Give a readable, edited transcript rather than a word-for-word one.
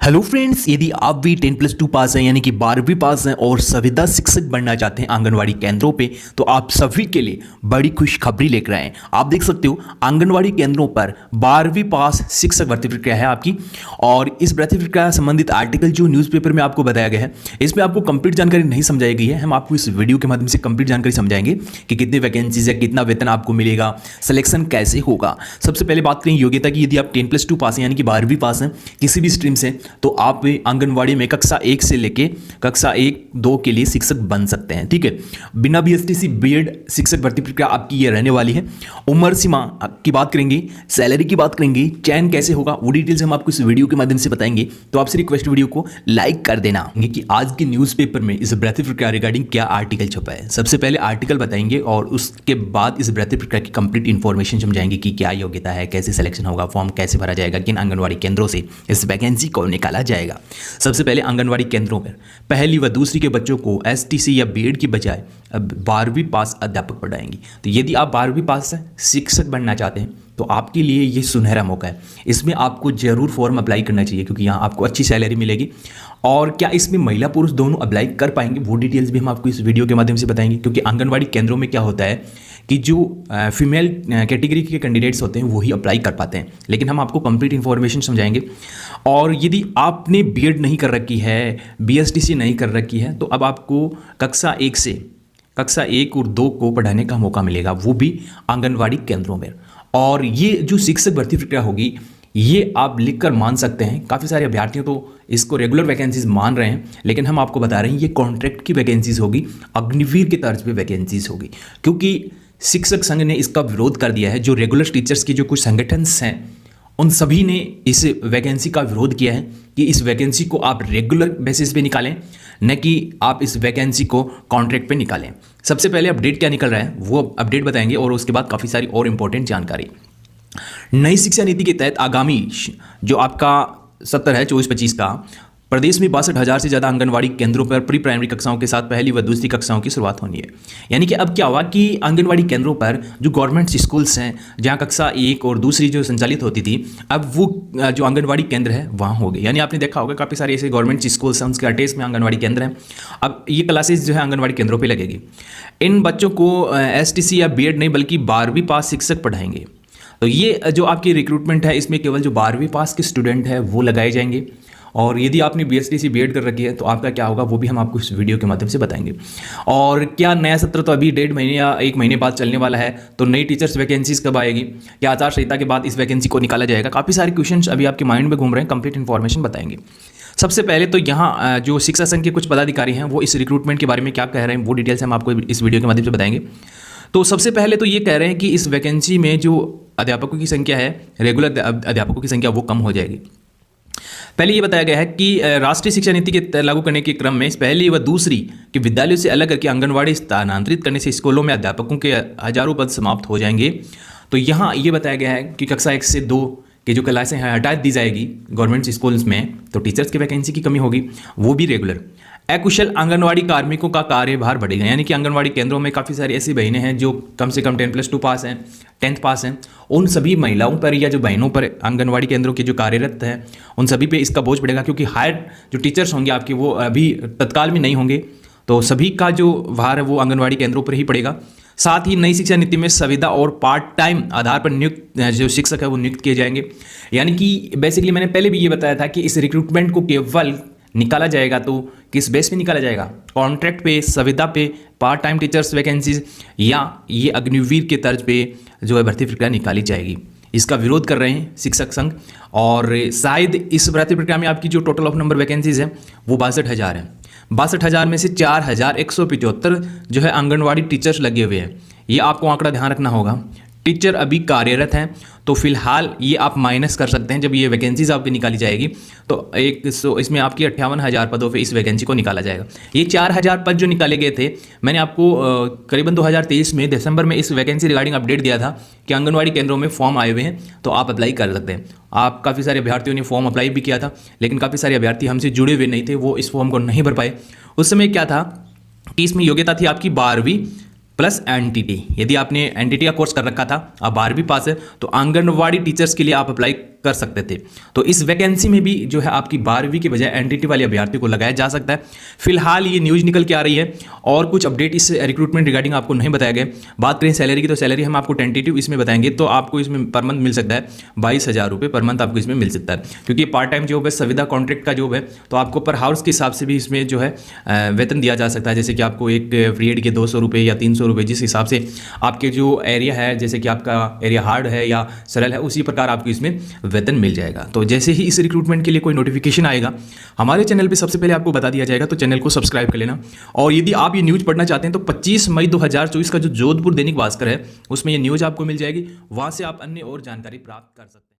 Hello friends, यदि आप भी 10+2 पास हैं यानी कि 12वीं पास हैं और संविदा शिक्षक बनना चाहते हैं आंगनवाड़ी केंद्रों पे, तो आप सभी के लिए बड़ी खुशखबरी लेकर आए हैं। आप देख सकते हो आंगनवाड़ी केंद्रों पर 12वीं पास शिक्षक भर्ती प्रक्रिया है आपकी, और इस भर्ती प्रक्रिया संबंधित आर्टिकल जो न्यूज़पेपर में आपको बताया गया है, इसमें आपको कंप्लीट जानकारी नहीं समझाई गई है। हम आपको इस वीडियो के माध्यम से कंप्लीट जानकारी समझाएंगे कि कितनी वैकेंसीज है, कितना वेतन आपको मिलेगा, सिलेक्शन कैसे होगा। सबसे पहले बात करें योग्यता की। यदि आप 10+2 पास हैं यानी कि 12वीं पास हैं किसी भी स्ट्रीम से, तो आप आंगनवाड़ी में कक्षा 1 से लेके कक्षा 1-2 के लिए शिक्षक बन सकते हैं। ठीक है, बिना बीएसटीसी बीएड शिक्षक भर्ती प्रक्रिया आपकी ये रहने वाली है। उम्र सीमा की बात करेंगे, सैलरी की बात करेंगे, चयन कैसे होगा, वो डिटेल्स हम आपको इस वीडियो के माध्यम से बताएंगे। तो आपसे रिक्वेस्ट, वीडियो को लाइक कर देना कि आज के न्यूज़पेपर में इस भर्ती प्रक्रिया रिगार्डिंग क्या आर्टिकल छपा है। सबसे पहले आर्टिकल बताएंगे और उसके बाद इस भर्ती प्रक्रिया की कंप्लीट इन्फॉर्मेशन समझाएंगे कि क्या योग्यता है, कैसे सिलेक्शन होगा, फॉर्म कैसे भरा जाएगा, किन आंगनवाड़ी केंद्रों से इस वैकेंसी को निकाला जाएगा। सबसे पहले आंगनवाड़ी केंद्रों पर पहली व दूसरी के बच्चों को एसटीसी या बीएड की बजाय 12वीं पास अध्यापक पढ़ाएंगे। तो यदि आप 12वीं पास से शिक्षक बनना चाहते हैं तो आपके लिए ये सुनहरा मौका है। इसमें आपको जरूर फॉर्म अप्लाई करना चाहिए क्योंकि यहाँ आपको अच्छी सैलरी मिलेगी। और क्या इसमें महिला पुरुष दोनों अप्लाई कर पाएंगे, वो डिटेल्स भी हम आपको इस वीडियो के माध्यम से बताएंगे। क्योंकि आंगनवाड़ी केंद्रों में क्या होता है कि जो फीमेल कैटेगरी के कैंडिडेट्स होते हैं वही अप्लाई कर पाते हैं, लेकिन हम आपको कंप्लीट इन्फॉर्मेशन समझाएंगे। और यदि आपने बीएड नहीं कर रखी है, बीएसटीसी नहीं कर रखी है, तो अब आपको कक्षा 1 से कक्षा 1 और 2 को पढ़ाने का मौका मिलेगा, वो भी आंगनवाड़ी केंद्रों में। और ये जो शिक्षक भर्ती प्रक्रिया होगी, ये आप लिखकर मान सकते हैं। काफ़ी सारे अभ्यर्थियों तो इसको रेगुलर वैकेंसीज मान रहे हैं, लेकिन हम आपको बता रहे हैं ये कॉन्ट्रैक्ट की वैकेंसीज होगी, अग्निवीर के तर्ज पे वैकेंसीज होगी। क्योंकि शिक्षक संघ ने इसका विरोध कर दिया है। जो रेगुलर टीचर्स की जो कुछ संगठन्स हैं, उन सभी ने इस वैकेंसी का विरोध किया है कि इस वैकेंसी को आप रेगुलर बेसिस पे निकालें, न कि आप इस वैकेंसी को कॉन्ट्रैक्ट पे निकालें। सबसे पहले अपडेट क्या निकल रहा है वो अपडेट बताएंगे, और उसके बाद काफ़ी सारी और इंपॉर्टेंट जानकारी। नई शिक्षा नीति के तहत आगामी जो आपका सत्र है 24-25 का, प्रदेश में 62,000 से ज़्यादा आंगनवाड़ी केंद्रों पर प्री प्राइमरी कक्षाओं के साथ पहली व दूसरी कक्षाओं की शुरुआत होनी है। यानी कि अब क्या हुआ कि आंगनवाड़ी केंद्रों पर जो गवर्नमेंट स्कूल्स हैं, जहां कक्षा 1 और दूसरी जो संचालित होती थी, अब वो जो आंगनवाड़ी केंद्र है वहाँ हो गए। यानी आपने देखा होगा काफ़ी सारे ऐसे गवर्नमेंट स्कूल्स हैं, उसके अटैच में आंगनवाड़ी केंद्र हैं। अब ये क्लासेज जो है आंगनवाड़ी केंद्रों पर लगेगी। इन बच्चों को एसटीसी या बीएड नहीं बल्कि 12वीं पास शिक्षक पढ़ाएंगे। तो ये जो आपकी रिक्रूटमेंट है, इसमें केवल जो 12वीं पास के स्टूडेंट हैं वो लगाए जाएंगे। और यदि आपने बीएसटीसी बीएड कर रखी है तो आपका क्या होगा वो भी हम आपको इस वीडियो के माध्यम से बताएंगे। और क्या नया सत्र तो अभी 1.5 महीने या 1 महीने बाद चलने वाला है, तो नई टीचर्स वैकेंसीज कब आएगी, क्या आचार संहिता के बाद इस वैकेंसी को निकाला जाएगा। काफ़ी सारे क्वेश्चंस अभी आपके माइंड में घूम रहे हैं, कंप्लीट इन्फॉर्मेशन बताएंगे। सबसे पहले तो यहाँ जो शिक्षा संघ के कुछ पदाधिकारी हैं वो इस रिक्रूटमेंट के बारे में क्या कह रहे हैं वो डिटेल्स हम आपको इस वीडियो के माध्यम से बताएंगे। तो सबसे पहले तो ये कह रहे हैं कि इस वैकेंसी में जो अध्यापकों की संख्या है, रेगुलर अध्यापकों की संख्या वो कम हो जाएगी। पहले ये बताया गया है कि राष्ट्रीय शिक्षा नीति के लागू करने के क्रम में पहली व दूसरी के विद्यालयों से अलग करके आंगनवाड़ी स्थानांतरित करने से स्कूलों में अध्यापकों के हजारों पद समाप्त हो जाएंगे। तो यहाँ ये बताया गया है कि कक्षा 1 से 2 की जो क्लासें हैं हटा दी जाएगी गवर्नमेंट स्कूल्स में, तो टीचर्स की वैकेंसी की कमी होगी, वो भी रेगुलर। अकुशल आंगनवाड़ी कार्मिकों का कार्यभार बढ़ेगा। यानी कि आंगनवाड़ी केंद्रों में काफ़ी सारी ऐसी बहनें हैं जो कम से कम 10+2 पास हैं, 10th पास हैं, उन सभी महिलाओं पर या जो बहनों पर आंगनवाड़ी केंद्रों के जो कार्यरत हैं उन सभी पे इसका बोझ पड़ेगा। क्योंकि हायर जो टीचर्स होंगे आपके वो अभी तत्काल में नहीं होंगे, तो सभी का जो भार है वो आंगनवाड़ी केंद्रों पर ही पड़ेगा। साथ ही नई शिक्षा नीति में संविदा और पार्ट टाइम आधार पर नियुक्त जो शिक्षक है वो नियुक्त किए जाएंगे। यानी कि बेसिकली मैंने पहले भी ये बताया था कि इस रिक्रूटमेंट को केवल निकाला जाएगा तो किस बेस पे निकाला जाएगा, कॉन्ट्रैक्ट पे, संविदा पे, पार्ट टाइम टीचर्स वैकेंसीज, या ये अग्निवीर के तर्ज पे जो है भर्ती प्रक्रिया निकाली जाएगी। इसका विरोध कर रहे हैं शिक्षक संघ। और शायद इस भर्ती प्रक्रिया में आपकी जो टोटल ऑफ नंबर वैकेंसीज है वो 62,000 है। 62,000 में से 4,175 जो है आंगनवाड़ी टीचर्स लगे हुए हैं। ये आपको आंकड़ा ध्यान रखना होगा। टीचर अभी कार्यरत हैं, तो फिलहाल ये आप माइनस कर सकते हैं। जब ये वैकेंसीज आपकी निकाली जाएगी तो इसमें आपकी 58,000 पदों पे इस वैकेंसी को निकाला जाएगा। ये 4,000 पद जो निकाले गए थे, मैंने आपको करीबन 2023 में दिसंबर में इस वैकेंसी रिगार्डिंग अपडेट दिया था कि आंगनवाड़ी केंद्रों में फॉर्म आए हुए हैं तो आप अप्लाई कर सकते हैं। आप काफ़ी सारे अभ्यर्थियों ने फॉर्म अप्लाई भी किया था, लेकिन काफ़ी सारे अभ्यर्थी हमसे जुड़े हुए नहीं थे, वो इस फॉर्म को नहीं भर पाए। उस समय क्या था कि इसमें योग्यता थी आपकी 12वीं प्लस एनटीटी। यदि आपने एनटीटी का कोर्स कर रखा था, आप 12वीं पास है, तो आंगनवाड़ी टीचर्स के लिए आप अप्लाई कर सकते थे। तो इस वैकेंसी में भी जो है आपकी 12वीं के बजाय एनटीटी वाले अभ्यर्थी को लगाया जा सकता है। फिलहाल ये न्यूज़ निकल के आ रही है और कुछ अपडेट इस रिक्रूटमेंट रिगार्डिंग आपको नहीं बताया गया। बात करें सैलरी की, तो सैलरी हम आपको टेंटेटिव इसमें बताएंगे, तो आपको इसमें पर मंथ मिल सकता है 22,000 रुपये पर मंथ आपको इसमें मिल सकता है, क्योंकि पार्ट टाइम जॉब है, संविदा कॉन्ट्रैक्ट का जॉब है, तो आपको पर हाउस के हिसाब से भी इसमें जो है वेतन दिया जा सकता है। जैसे कि आपको एक पीरियड के 200 रुपये या 300 रुपये, जिस हिसाब से आपके जो एरिया है, जैसे कि आपका एरिया हार्ड है या सरल है, उसी प्रकार आपको इसमें वेतन मिल जाएगा। तो जैसे ही इस रिक्रूटमेंट के लिए कोई नोटिफिकेशन आएगा हमारे चैनल पे सबसे पहले आपको बता दिया जाएगा, तो चैनल को सब्सक्राइब कर लेना। और यदि आप ये न्यूज़ पढ़ना चाहते हैं तो 25 मई 2024 का जो जोधपुर दैनिक भास्कर है उसमें ये न्यूज़ आपको मिल जाएगी, वहाँ से आप अन्य और जानकारी प्राप्त कर सकते हैं।